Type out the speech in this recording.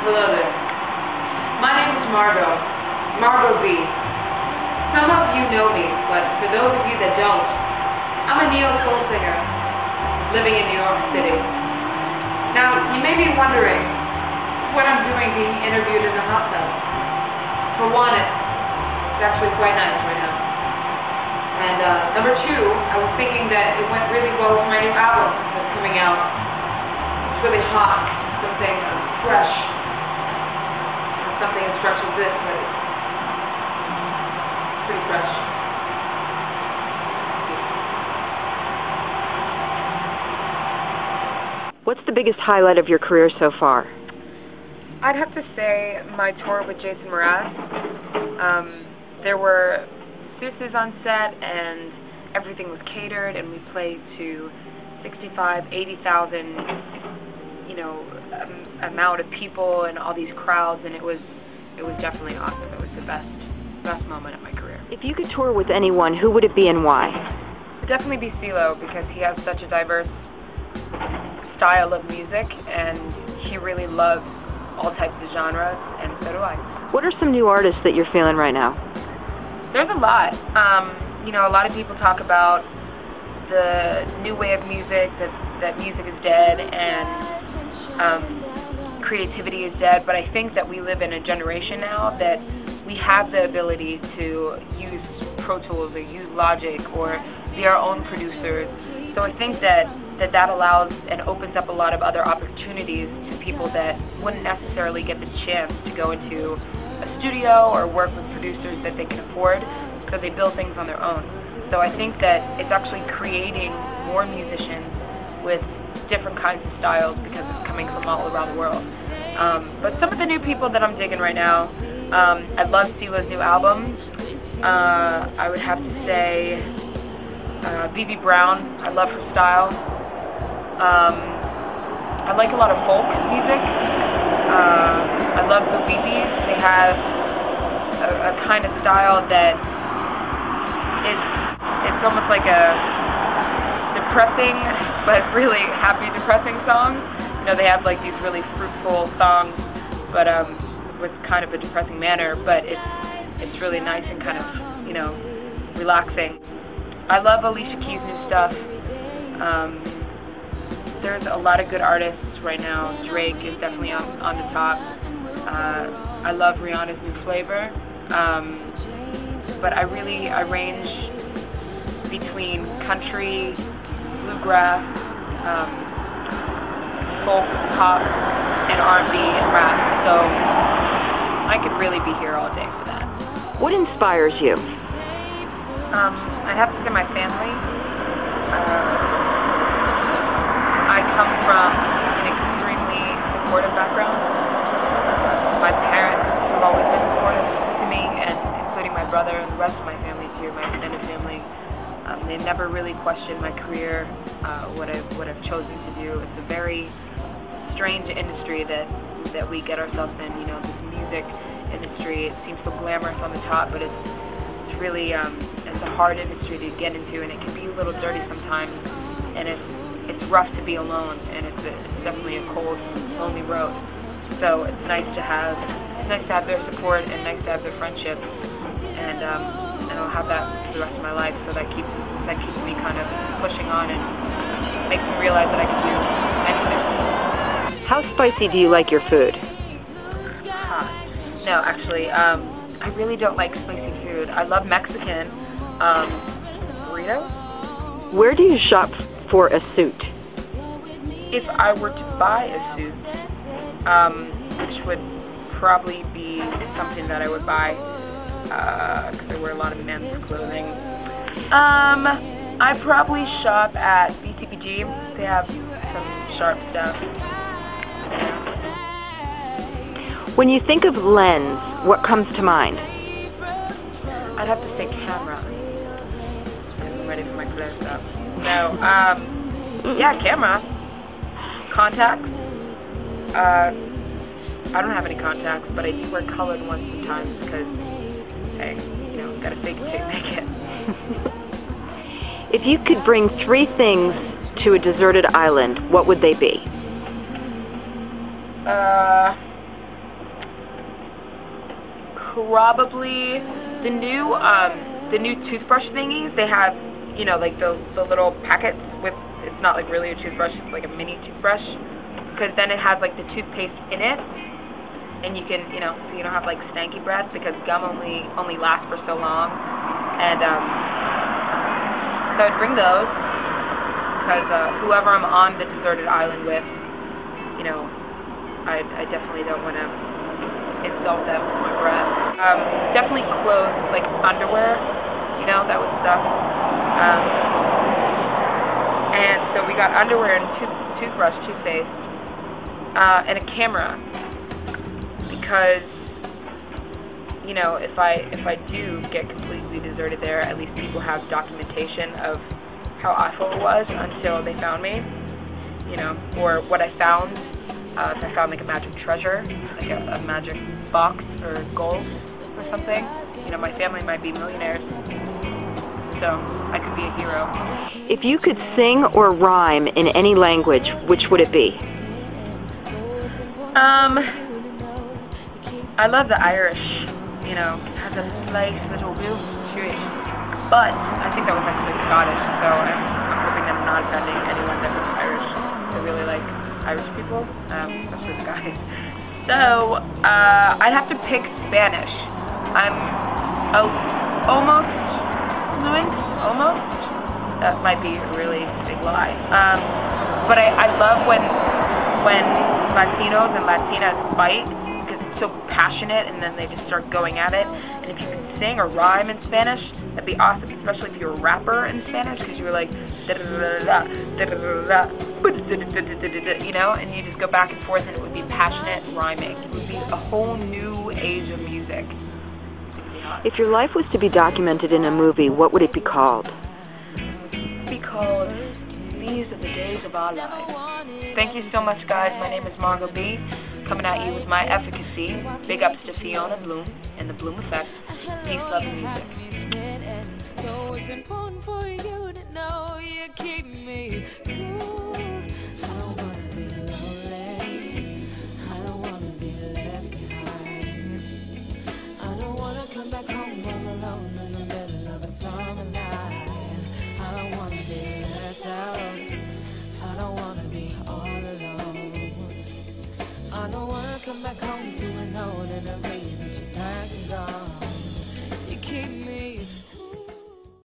Hello there. My name is Margot. Margot B. Some of you know me, but for those of you that don't, I'm a neo-soul singer living in New York City. Now, you may be wondering what I'm doing being interviewed in a hot tub. For one, it's actually quite nice right now. And number two, I was thinking that it went really well with my new album that's coming out. It's really hot, something fresh. Something as fresh as this, but it's pretty fresh. What's the biggest highlight of your career so far? I'd have to say my tour with Jason Mraz. There were Seuss's on set, and everything was catered, and we played to 65, 80,000, amount of people and all these crowds, and it was definitely awesome. It was the best moment of my career. If you could tour with anyone, who would it be and why? It'd definitely be CeeLo, because he has such a diverse style of music, and he really loves all types of genres, and so do I. What are some new artists that you're feeling right now? There's a lot. A lot of people talk about the new way of music, that music is dead and creativity is dead, but I think that we live in a generation now that we have the ability to use Pro Tools or use Logic or be our own producers. So I think that allows and opens up a lot of other opportunities to people that wouldn't necessarily get the chance to go into a studio or work with producers that they can afford, because they build things on their own. So I think that it's actually creating more musicians with different kinds of styles, because it's coming from all around the world. But some of the new people that I'm digging right now, I love CeeLo's new album. I would have to say Vivi Brown. I love her style. I like a lot of folk music. I love the Weebies. They have a kind of style that it's almost like a depressing, but really happy depressing song. They have like these really fruitful songs, but with kind of a depressing manner, but it's really nice and kind of, relaxing. I love Alicia Keys' new stuff. There's a lot of good artists right now. Drake is definitely on the top. I love Rihanna's new flavor. But I range between country, bluegrass, folk, pop, and R&B and rap. So I could really be here all day for that. What inspires you? I have to say my family. I come from an extremely supportive background. My parents have always been supportive to me, and including my brother and the rest of my family too, my extended family. They never really questioned my career, what I've chosen to do. It's a very strange industry that we get ourselves in. This music industry. It seems so glamorous on the top, but it's really it's a hard industry to get into, and it can be a little dirty sometimes, and it's rough to be alone, and it's definitely a cold, lonely road. So it's nice to have their support and nice to have their friendship, and I'll have that for the rest of my life. So that keeps me kind of pushing on and makes me realize that I can do anything. How spicy do you like your food? No, actually, I really don't like spicy food. I love Mexican. Burritos? Where do you shop for a suit? If I were to buy a suit, which would probably be something that I would buy, because I wear a lot of men's clothing, I probably shop at BCBG. They have some sharp stuff. When you think of lens, what comes to mind? I'd have to say camera. I'm ready for my close up. No, yeah, camera. Contacts. I don't have any contacts, but I do wear colored ones sometimes because, hey, gotta fake it till you make it. If you could bring 3 things to a deserted island, what would they be? Probably the new toothbrush thingies. They have, you know, like the little packets with, it's not like really a toothbrush, it's like a mini toothbrush, because then it has like the toothpaste in it, and you can, you know, so you don't have like stanky breath, because gum only lasts for so long. And so I'd bring those, because whoever I'm on the deserted island with, you know, I definitely don't want to insult them with my breath. Definitely clothes, like underwear, you know, that was stuff. And so we got underwear and toothbrush, toothpaste, and a camera, because, you know, if I do get completely deserted there, at least people have documentation of how awful it was until they found me, you know, or what I found. If I found like a magic treasure, like a magic box or gold or something, you know, my family might be millionaires, so I could be a hero. If you could sing or rhyme in any language, which would it be? I love the Irish, you know, has a slight little bit Jewish, but I think that was actually Scottish, so I'm hoping I'm not offending anyone that was Irish. I really like Irish people, especially the guys. So, I'd have to pick Spanish. I'm almost fluent, almost. That might be a really big lie. But I love when Latinos and Latinas fight, because it's so passionate, and then they just start going at it. And if you can sing or rhyme in Spanish, that'd be awesome, especially if you're a rapper in Spanish, because you're like, you know, and you just go back and forth, and it would be passionate rhyming. It would be a whole new age of music. If your life was to be documented in a movie, what would it be called? It'd be called These Are the Days of Our Lives. Thank you so much, guys. My name is Margot B, coming at you with my efficacy. Big ups to Fiona Bloom and the Bloom Effect. Peace, love, and music. So it's important for you to know you keep me cool.